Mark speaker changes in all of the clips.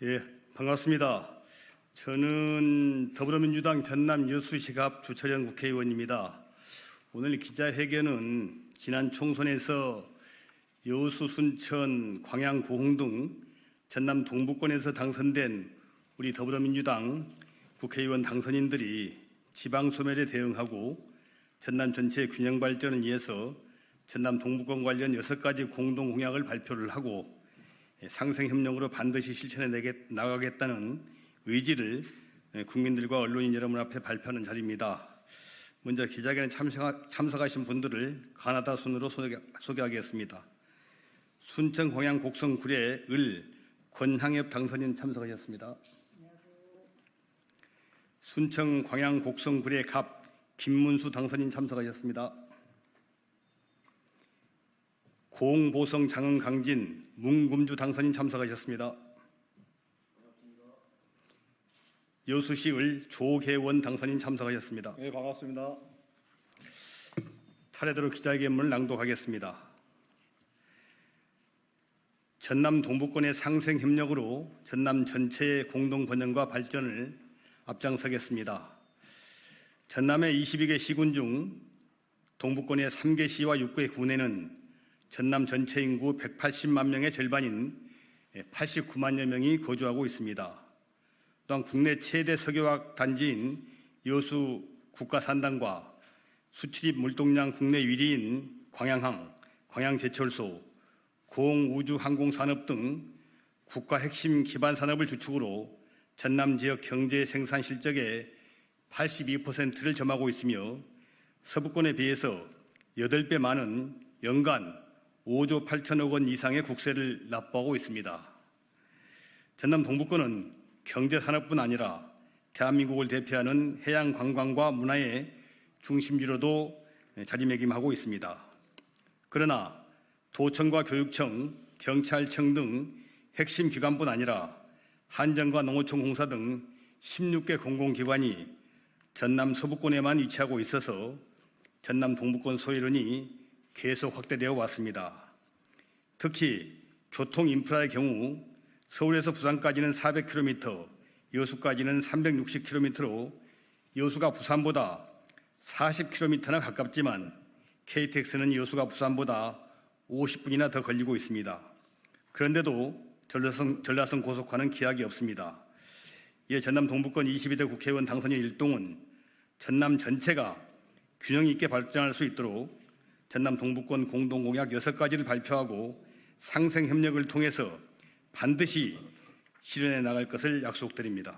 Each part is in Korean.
Speaker 1: 예, 반갑습니다. 저는 더불어민주당 전남 여수시갑 주철현 국회의원입니다. 오늘 기자회견은 지난 총선에서 여수, 순천, 광양, 고흥 등 전남 동부권에서 당선된 우리 더불어민주당 국회의원 당선인들이 지방소멸에 대응하고 전남 전체의 균형 발전을 위해서 전남 동부권 관련 6가지 공동 공약을 발표를 하고 상생협력으로 반드시 실천해 나가겠다는 의지를 국민들과 언론인 여러분 앞에 발표하는 자리입니다. 먼저 기자회견에 참석하신 분들을 가나다 순으로 소개하겠습니다. 순천 광양 곡성 구례 을 권향엽 당선인 참석하셨습니다. 순천 광양 곡성 구례 갑 김문수 당선인 참석하셨습니다. 고흥 보성 장흥 강진 뭉금주 당선인 참석하셨습니다. 여수시 을 조계원 당선인 참석하셨습니다.
Speaker 2: 네, 반갑습니다.
Speaker 1: 차례대로 기자회견문을 낭독하겠습니다. 전남 동부권의 상생 협력으로 전남 전체의 공동 번영과 발전을 앞장서겠습니다. 전남의 22개 시군 중 동부권의 3개 시와 6개 군에는 전남 전체 인구 180만 명의 절반인 89만여 명이 거주하고 있습니다. 또한 국내 최대 석유화학 단지인 여수 국가산단과 수출입 물동량 국내 1위인 광양항, 광양제철소, 공우주항공산업 등 국가 핵심 기반 산업을 주축으로 전남 지역 경제 생산 실적의 82%를 점하고 있으며 서부권에 비해서 8배 많은 연간 5조 8천억 원 이상의 국세를 납부하고 있습니다. 전남 동부권은 경제산업뿐 아니라 대한민국을 대표하는 해양 관광과 문화의 중심지로도 자리매김하고 있습니다. 그러나 도청과 교육청, 경찰청 등 핵심 기관뿐 아니라 한정과 농어촌 공사 등 16개 공공기관이 전남 서부권에만 위치하고 있어서 전남 동부권 소외론이 계속 확대되어 왔습니다. 특히 교통 인프라의 경우 서울에서 부산까지는 400km, 여수까지는 360km로 여수가 부산보다 40km나 가깝지만 KTX는 여수가 부산보다 50분이나 더 걸리고 있습니다. 그런데도 전라선 고속화는 기약이 없습니다. 이에 전남 동부권 22대 국회의원 당선인 일동은 전남 전체가 균형 있게 발전할 수 있도록 전남 동부권 공동공약 6가지를 발표하고 상생협력을 통해서 반드시 실현해 나갈 것을 약속드립니다.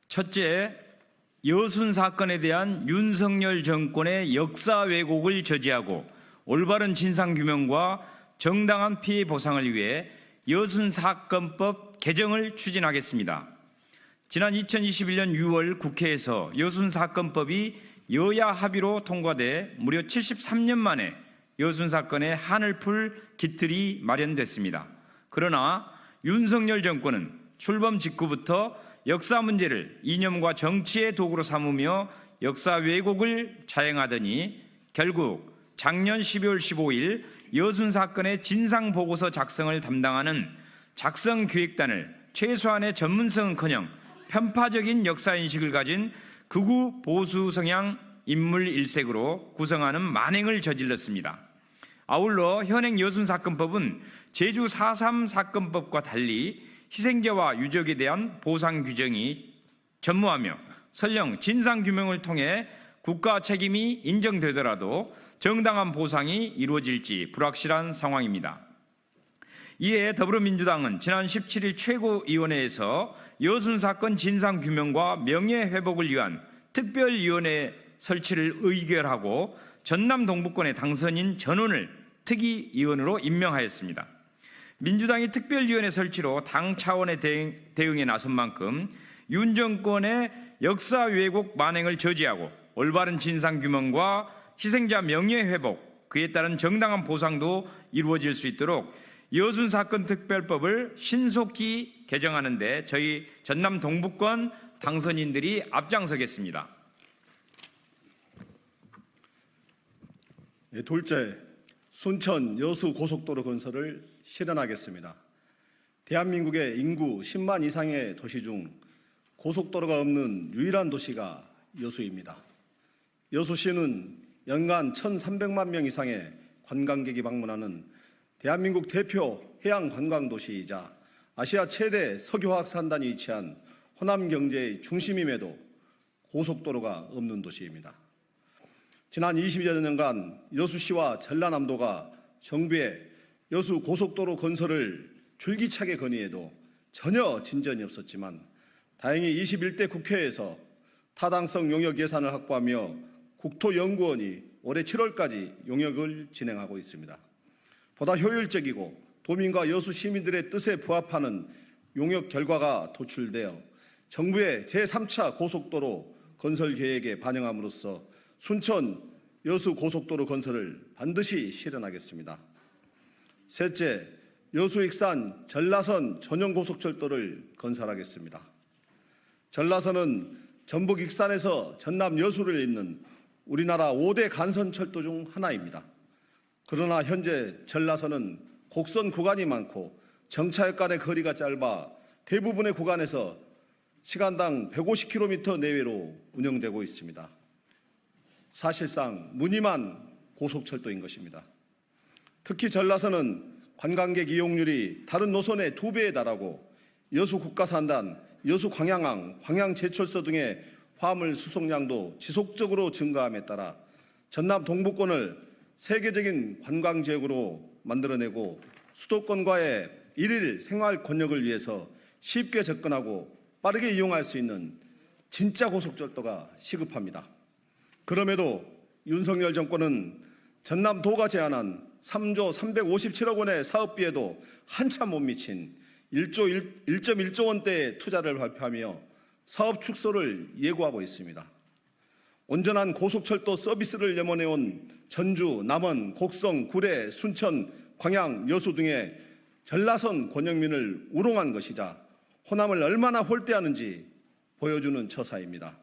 Speaker 3: 첫째, 여순 사건에 대한 윤석열 정권의 역사 왜곡을 저지하고 올바른 진상규명과 정당한 피해 보상을 위해 여순 사건법 개정을 추진하겠습니다. 지난 2021년 6월 국회에서 여순 사건법이 여야 합의로 통과돼 무려 73년 만에 여순 사건의 한을 풀 기틀이 마련됐습니다. 그러나 윤석열 정권은 출범 직후부터 역사 문제를 이념과 정치의 도구로 삼으며 역사 왜곡을 자행하더니 결국 작년 12월 15일 여순 사건의 진상보고서 작성을 담당하는 작성기획단을 최소한의 전문성은커녕 편파적인 역사인식을 가진 극우 보수 성향 인물 일색으로 구성하는 만행을 저질렀습니다. 아울러 현행 여순사건법은 제주 4.3 사건법과 달리 희생자와 유족에 대한 보상 규정이 전무하며 설령 진상규명을 통해 국가 책임이 인정되더라도 정당한 보상이 이루어질지 불확실한 상황입니다. 이에 더불어민주당은 지난 17일 최고위원회에서 여순 사건 진상규명과 명예회복을 위한 특별위원회 설치를 의결하고 전남 동부권의 당선인 전원을 특위위원으로 임명하였습니다. 민주당이 특별위원회 설치로 당 차원의 대응에 나선 만큼 윤 정권의 역사 왜곡 만행을 저지하고 올바른 진상규명과 희생자 명예회복, 그에 따른 정당한 보상도 이루어질 수 있도록 여순 사건 특별법을 신속히 개정하는 데 저희 전남 동부권 당선인들이 앞장서겠습니다.
Speaker 2: 네, 둘째, 순천 여수 고속도로 건설을 실현하겠습니다. 대한민국의 인구 10만 이상의 도시 중 고속도로가 없는 유일한 도시가 여수입니다. 여수시는 연간 1,300만 명 이상의 관광객이 방문하는 대한민국 대표 해양 관광 도시이자 아시아 최대 석유화학 산단이 위치한 호남 경제의 중심임에도 고속도로가 없는 도시입니다. 지난 20여 년간 여수시와 전라남도가 정부의 여수 고속도로 건설을 줄기차게 건의해도 전혀 진전이 없었지만 다행히 21대 국회에서 타당성 용역 예산을 확보하며 국토연구원이 올해 7월까지 용역을 진행하고 있습니다. 보다 효율적이고 도민과 여수 시민들의 뜻에 부합하는 용역 결과가 도출되어 정부의 제3차 고속도로 건설 계획에 반영함으로써 순천 여수 고속도로 건설을 반드시 실현하겠습니다. 셋째, 여수 익산 전라선 전용 고속철도를 건설하겠습니다. 전라선은 전북 익산에서 전남 여수를 잇는 우리나라 5대 간선철도 중 하나입니다. 그러나 현재 전라선은 곡선 구간이 많고 정차역 간의 거리가 짧아 대부분의 구간에서 시간당 150km 내외로 운영되고 있습니다. 사실상 무늬만 고속철도인 것입니다. 특히 전라선은 관광객 이용률이 다른 노선의 2배에 달하고 여수 국가산단, 여수 광양항, 광양제철소 등의 화물 수송량도 지속적으로 증가함에 따라 전남 동부권을 세계적인 관광지역으로 만들어내고 수도권과의 일일 생활 권역을 위해서 쉽게 접근하고 빠르게 이용할 수 있는 진짜 고속철도가 시급합니다. 그럼에도 윤석열 정권은 전남도가 제안한 3조 357억 원의 사업비에도 한참 못 미친 1.1조 원대의 투자를 발표하며 사업 축소를 예고하고 있습니다. 온전한 고속철도 서비스를 염원해온 전주, 남원, 곡성, 구례, 순천, 광양, 여수 등의 전라선 권역민을 우롱한 것이자 호남을 얼마나 홀대하는지 보여주는 처사입니다.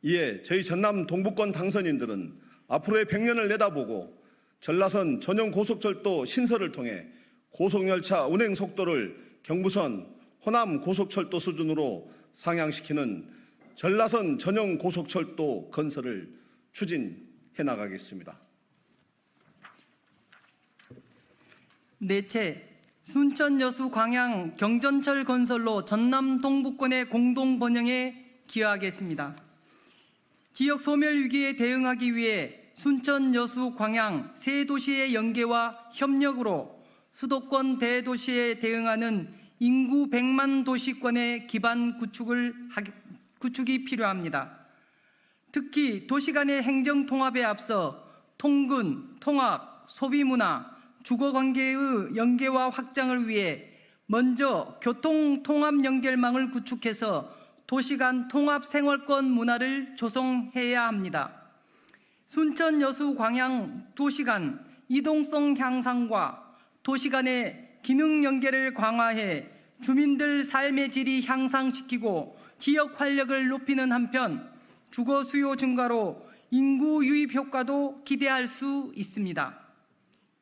Speaker 2: 이에 저희 전남 동부권 당선인들은 앞으로의 100년을 내다보고 전라선 전용 고속철도 신설을 통해 고속열차 운행 속도를 경부선 호남 고속철도 수준으로 상향시키는 전라선 전용 고속철도 건설을 추진해 나가겠습니다.
Speaker 4: 넷째, 순천 여수 광양 경전철 건설로 전남 동부권의 공동 번영에 기여하겠습니다. 지역 소멸 위기에 대응하기 위해 순천 여수 광양 세 도시의 연계와 협력으로 수도권 대도시에 대응하는 인구 100만 도시권의 기반 구축이 필요합니다. 특히 도시 간의 행정 통합에 앞서 통근, 통학, 소비문화, 주거관계의 연계와 확장을 위해 먼저 교통통합 연결망을 구축해서 도시 간 통합 생활권 문화를 조성해야 합니다. 순천 여수 광양 도시 간 이동성 향상과 도시 간의 기능 연계를 강화해 주민들 삶의 질이 향상시키고 지역 활력을 높이는 한편 주거 수요 증가로 인구 유입 효과도 기대할 수 있습니다.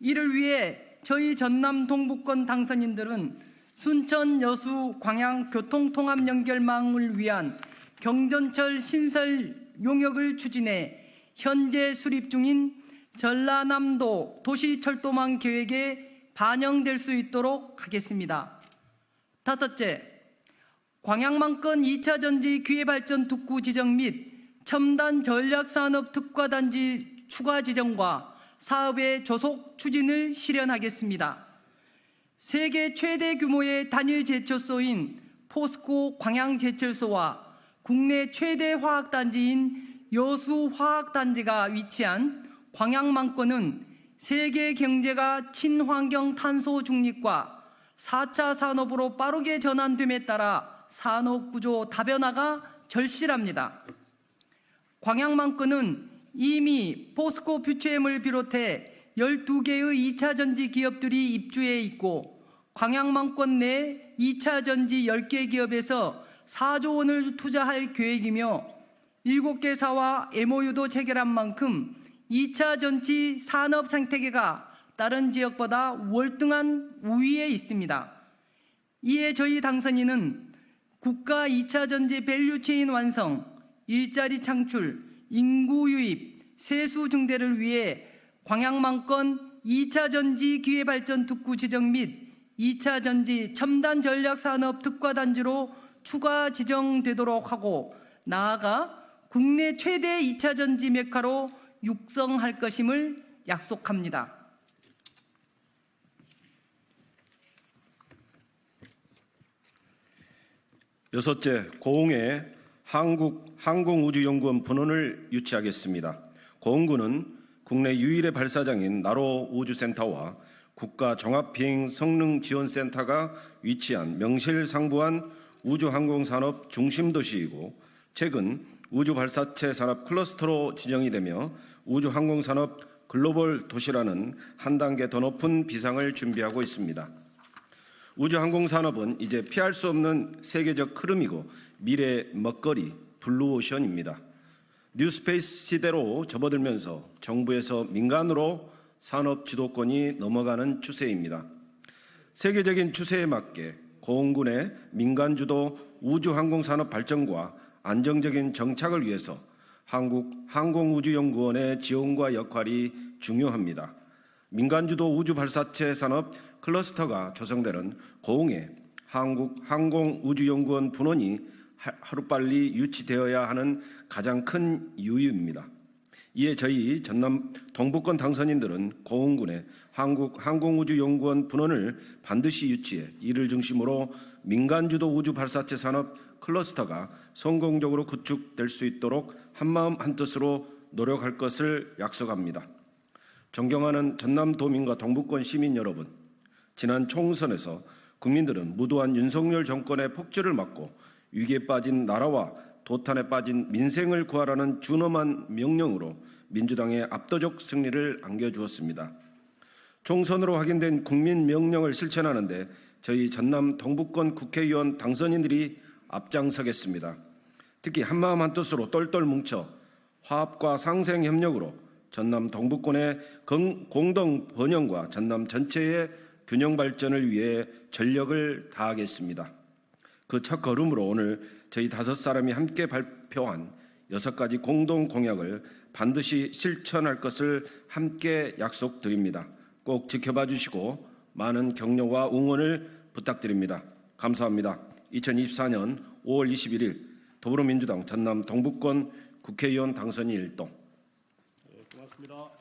Speaker 4: 이를 위해 저희 전남 동부권 당선인들은 순천 여수 광양 교통통합 연결망을 위한 경전철 신설 용역을 추진해 현재 수립 중인 전라남도 도시철도망 계획에 반영될 수 있도록 하겠습니다. 다섯째, 광양망권 2차 전지 기회발전 특구 지정 및 첨단 전략산업 특화단지 추가 지정과 사업의 조속 추진을 실현하겠습니다. 세계 최대 규모의 단일 제철소인 포스코 광양제철소와 국내 최대 화학단지인 여수화학단지가 위치한 광양망권은 세계 경제가 친환경 탄소 중립과 4차 산업으로 빠르게 전환됨에 따라 산업구조 다변화가 절실합니다. 광양망권은 이미 포스코 퓨처엠을 비롯해 12개의 2차 전지 기업들이 입주해 있고 광양망권 내 2차 전지 10개 기업에서 4조 원을 투자할 계획이며 7개사와 MOU도 체결한 만큼 2차 전지 산업 생태계가 다른 지역보다 월등한 우위에 있습니다. 이에 저희 당선인은 국가 2차 전지 밸류체인 완성, 일자리 창출, 인구 유입, 세수 증대를 위해 광양망권 2차 전지 기회발전 특구 지정 및 2차 전지 첨단 전략 산업 특화 단지로 추가 지정되도록 하고 나아가 국내 최대 2차 전지 메카로 육성할 것임을 약속합니다.
Speaker 5: 여섯째, 고흥에 한국항공우주연구원 분원을 유치하겠습니다. 고흥군은 국내 유일의 발사장인 나로 우주센터와 국가 종합비행성능지원센터가 위치한 명실상부한 우주항공산업 중심도시이고 최근 우주발사체 산업 클러스터로 지정이 되며 우주항공산업 글로벌 도시라는 한 단계 더 높은 비상을 준비하고 있습니다. 우주항공산업은 이제 피할 수 없는 세계적 흐름이고 미래의 먹거리, 블루오션입니다. 뉴스페이스 시대로 접어들면서 정부에서 민간으로 산업 주도권이 넘어가는 추세입니다. 세계적인 추세에 맞게 고흥군의 민간주도 우주항공산업 발전과 안정적인 정착을 위해서 한국항공우주연구원의 지원과 역할이 중요합니다. 민간주도 우주발사체 산업 클러스터가 조성되는 고흥에 한국항공우주연구원 분원이 하루빨리 유치되어야 하는 가장 큰 이유입니다. 이에 저희 전남 동북권 당선인들은 고흥군에 한국항공우주연구원 분원을 반드시 유치해 이를 중심으로 민간주도 우주발사체 산업 클러스터가 성공적으로 구축될 수 있도록 한마음 한뜻으로 노력할 것을 약속합니다. 존경하는 전남도민과 동북권 시민 여러분, 지난 총선에서 국민들은 무도한 윤석열 정권의 폭주를 막고 위기에 빠진 나라와 도탄에 빠진 민생을 구하라는 준엄한 명령으로 민주당의 압도적 승리를 안겨주었습니다. 총선으로 확인된 국민 명령을 실천하는데 저희 전남 동북권 국회의원 당선인들이 앞장서겠습니다. 특히 한마음 한뜻으로 똘똘 뭉쳐 화합과 상생 협력으로 전남 동북권의 공동 번영과 전남 전체의 균형 발전을 위해 전력을 다하겠습니다. 그 첫 걸음으로 오늘 저희 5사람이 함께 발표한 6가지 공동 공약을 반드시 실천할 것을 함께 약속드립니다. 꼭 지켜봐 주시고 많은 격려와 응원을 부탁드립니다. 감사합니다. 2024년 5월 21일 더불어민주당 전남 동북권 국회의원 당선인 일동.
Speaker 1: 고맙습니다.